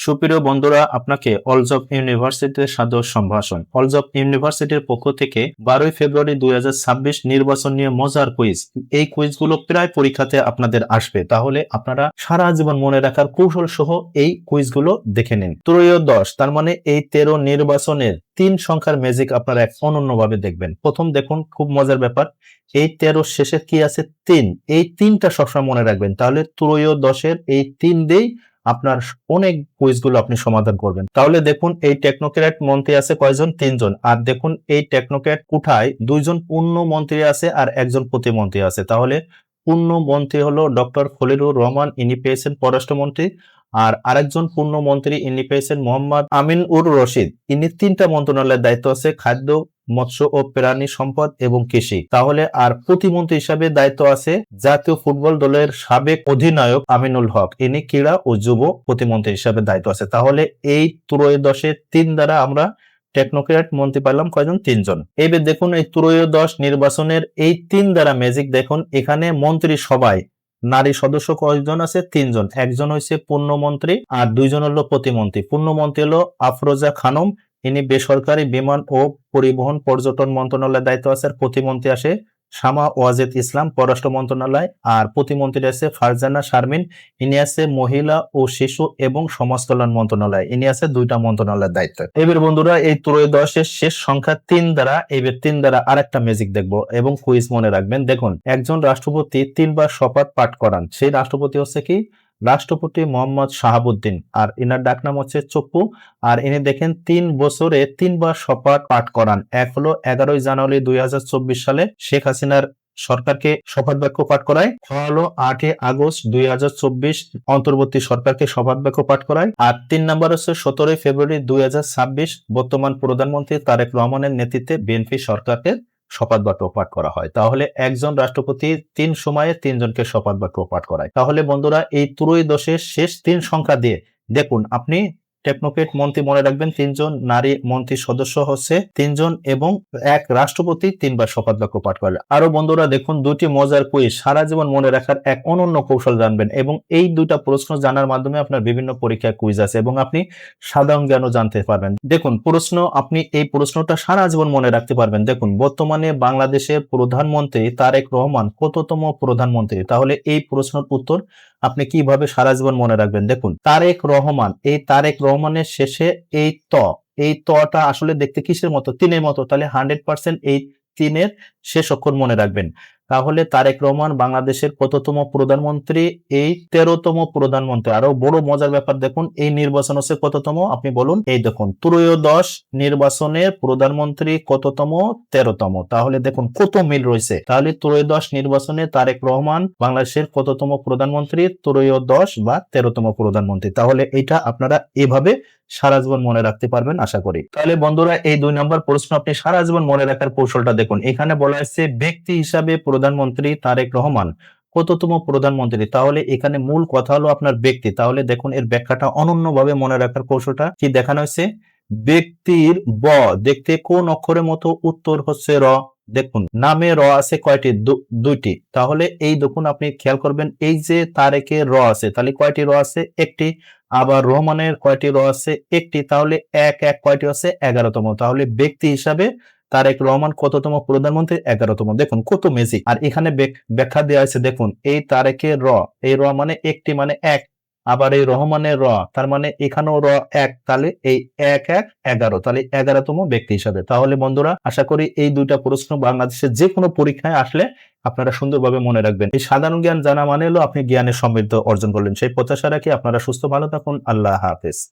সুপ্রিয় বন্ধুরা, আপনাকে অলজব ইউনিভার্সিটির সাদর সম্ভাষণ। অলজব ইউনিভার্সিটির পক্ষ থেকে 12 ফেব্রুয়ারি 2026 নির্বাচন নিয়ে মজার কুইজ। এই কুইজগুলো প্রায় পরীক্ষাতে আপনাদের আসবে, তাহলে আপনারা সারা জীবন মনে রাখার কৌশল সহ এই কুইজগুলো দেখে নিন। ত্রয়োদশ, তার মানে এই 13 নির্বাচনের 3 সংখ্যার ম্যাজিক আপনারা এক অনন্যভাবে দেখবেন। প্রথম দেখুন, খুব মজার ব্যাপার, এই 13 শেষে কি আছে? 3। এই 3টা সবসময় মনে রাখবেন, তাহলে ত্রয়োদশের এই 3 দিয়েই আপনার অনেক কুইজগুলো আপনি সমাধান করবেন। তাহলে দেখুন, এই টেকনোক্র্যাট মন্ত্রী আছে কয়জন? 3 জন। আর দেখুন, এই টেকনোক্র্যাট কোঠায় 2 জন পূর্ণ মন্ত্রী আছে আর 1 জন প্রতিমন্ত্রী আছে। তাহলে পূর্ণ মন্ত্রী হলো ডক্টর খলিলুর রহমান, ইনি পেয়েছেন পররাষ্ট্রমন্ত্রী। আর আরেকজন পূর্ণ মন্ত্রী ইনি পেয়েছেন মোহাম্মদ আমিন উর রশিদ, ইনি 3টা মন্ত্রণালয়ের দায়িত্ব আছে, খাদ্য, মৎস্য ও প্রাণী সম্পদ এবং কৃষি। তাহলে আর প্রতিমন্ত্রী হিসাবে দায়িত্ব আছে জাতীয় ফুটবল দলের সাবেক অধিনায়ক আমিনুল হক, ইনি ক্রীড়া ও যুব প্রতিমন্ত্রী হিসাবে দায়িত্ব আছে। তাহলে এই ত্রয়োদশে 3 দ্বারা আমরা টেকনোক্র্যাট মন্ত্রী পাইলাম কয়জন? 3 জন। এবার দেখুন, এই ত্রয়োদশ নির্বাচনের এই 3 দ্বারা ম্যাজিক দেখুন, এখানে মন্ত্রী সবাই নারী সদস্য কয়জন আছে? 3 জন। একজন হচ্ছে পূর্ণমন্ত্রী আর 2 জন হলো প্রতিমন্ত্রী। পূর্ণমন্ত্রী হলো আফরোজা খানম, ইনি বেসরকারি বিমান ও পরিবহন পর্যটন মন্ত্রণালয়ের দায়িত্ব আছে। আর প্রতিমন্ত্রী আসে শামা ওয়াজেদ ইসলাম, পররাষ্ট্র মন্ত্রণালয়। আর প্রতিমন্ত্রী আছে ফারজানা শারমিন, ইনি আছে মহিলা ও শিশু এবং সমাজ কল্যাণ মন্ত্রণালয়, ইনি আছে 2টা মন্ত্রণালয়ের দায়িত্ব। এবার বন্ধুরা, এই ত্রয়োদশের শেষ সংখ্যা 3 দ্বারা, এবার 3 দ্বারা আরেকটা ম্যাজিক দেখবো এবং কুইজ মনে রাখবেন। দেখুন, একজন রাষ্ট্রপতি 3 বার শপথ পাঠ করান, সেই রাষ্ট্রপতি হচ্ছে কি? রাষ্ট্রপতি মোহাম্মদ শাহাবুদ্দিন, আর ইনার ডাকনাম হচ্ছে চপ্পু। আর ইনি দেখেন 3 বছরে 3 বার শপথ পাঠ করান। এক হলো 11 জানুয়ারি 2024 সালে শেখ হাসিনার সরকারকে শপথ বাক্য পাঠ করায়, হলো 8 আগস্ট 2024 অন্তর্বর্তী সরকারকে শপথ বাক্য পাঠ করায়। আর 3 নম্বর হচ্ছে 17 ফেব্রুয়ারি 2026 বর্তমান প্রধানমন্ত্রী তারেক রহমানের নেতৃত্বে বিএনপি সরকারকে শপথ বাক্য পাঠ করা হয়। তাহলে একজন রাষ্ট্রপতি 3 সময়ে 3 জনকে শপথ বাক্য পাঠ করায়। তাহলে বন্ধুরা, এই ত্রয়োদশের শেষ 3 সংখ্যা দিয়ে দেখুন, আপনি টেকনোক্র্যাট মন্ত্রী মনে রাখবেন 3 জন, নারী মন্ত্রী সদস্য হচ্ছে 3 জন এবং এক রাষ্ট্রপতি 3 বার শপথ বাক্য পাঠ করে। আরো বন্ধুরা দেখুন, 2টি মজার কুইজ সারা জীবন মনে রাখার এক অনন্য কৌশল জানবেন, এবং এই 2টা প্রশ্ন জানার মাধ্যমে আপনার বিভিন্ন পরীক্ষায় কুইজ আছে এবং আপনি সাধারণ জ্ঞানও জানতে পারবেন। দেখুন প্রশ্ন, আপনি এই প্রশ্নটা সারা জীবন মনে রাখতে পারবেন। দেখুন, বর্তমানে বাংলাদেশের প্রধানমন্ত্রী তারেক রহমান কততম প্রধানমন্ত্রী? তাহলে এই প্রশ্নের উত্তর আপনি কিভাবে সারা জীবন মনে রাখবেন? দেখুন, তারেক রহমান, এই তারেক রহমানের শেষে এই এই তটা আসলে দেখতে কিসের মতো? 3-এর মতো। তাহলে 100% এই 3-এর শেষ অক্ষর মনে রাখবেন। তাহলে তারেক রহমান বাংলাদেশের কততম প্রধানমন্ত্রী? এই 13তম প্রধানমন্ত্রী। আরো বড় মজার ব্যাপার দেখুন, এই নির্বাচন হচ্ছে কততম? আপনি বলুন। এই দেখুন, ত্রয়োদশ নির্বাচনের প্রধানমন্ত্রী কততম? 13তম। তাহলে দেখুন কত মিল রয়েছে। তাহলে ত্রয়োদশ নির্বাচনে তারেক রহমান বাংলাদেশের কততম প্রধানমন্ত্রী? ত্রয়োদশ বা 13তম প্রধানমন্ত্রী। তাহলে এটা আপনারা এভাবে সারা জীবন মনে রাখতে পারবেন আশা করি। তাহলে বন্ধুরা, এই 2 নম্বর প্রশ্ন আপনি সারা জীবন মনে রাখার কৌশলটা দেখুন। এখানে বলা হচ্ছে ব্যক্তি হিসাবে প্রধানমন্ত্রী তারেক রহমান কততম প্রধানমন্ত্রী? তাহলে এখানে মূল কথা হলো আপনার ব্যক্তি। তাহলে দেখুন, এর ব্যাখ্যাটা অনন্যভাবে মনে রাখার কৌশলটা কি দেখানো হয়েছে? ব্যক্তির ব দেখতে কোন অক্ষরের মতো? উত্তর হচ্ছে র। দেখুন, নামে র আছে কয়টি? 2টি। তাহলে এই দেখুন, আপনি খেয়াল করবেন, এই যে তারেকের র আছে, তাহলে কয়টি র আছে? একটি। আবার রহমানের কয়টি র আছে? একটি। তাহলে 1 1 কয়টি আছে? 11তম। তাহলে ব্যক্তি হিসাবে তারেক রহমান কততম প্রধানমন্ত্রী? 11তম। দেখুন কত ম্যাজিক। আর এখানে ব্যাখ্যা দেওয়া আছে, দেখুন, এই তারেকের র, এই র মানে একটি, মানে 1। আবার এই রহমানের র, তার মানে এখানেও র 1। তাহলে এই 1 1 11, তাহলে 11তম ব্যক্তি হিসাবে। তাহলে বন্ধুরা, আশা করি এই 2টা প্রশ্ন বাংলাদেশের যে কোনো পরীক্ষায় আসলে আপনারা সুন্দরভাবে মনে রাখবেন। এই সাধারণ জ্ঞান জানা মানে হলো আপনি জ্ঞানের সমৃদ্ধ অর্জন করলেন। সেই প্রত্যাশা রাখি আপনারা সুস্থ ভালো থাকুন। আল্লাহ হাফেজ।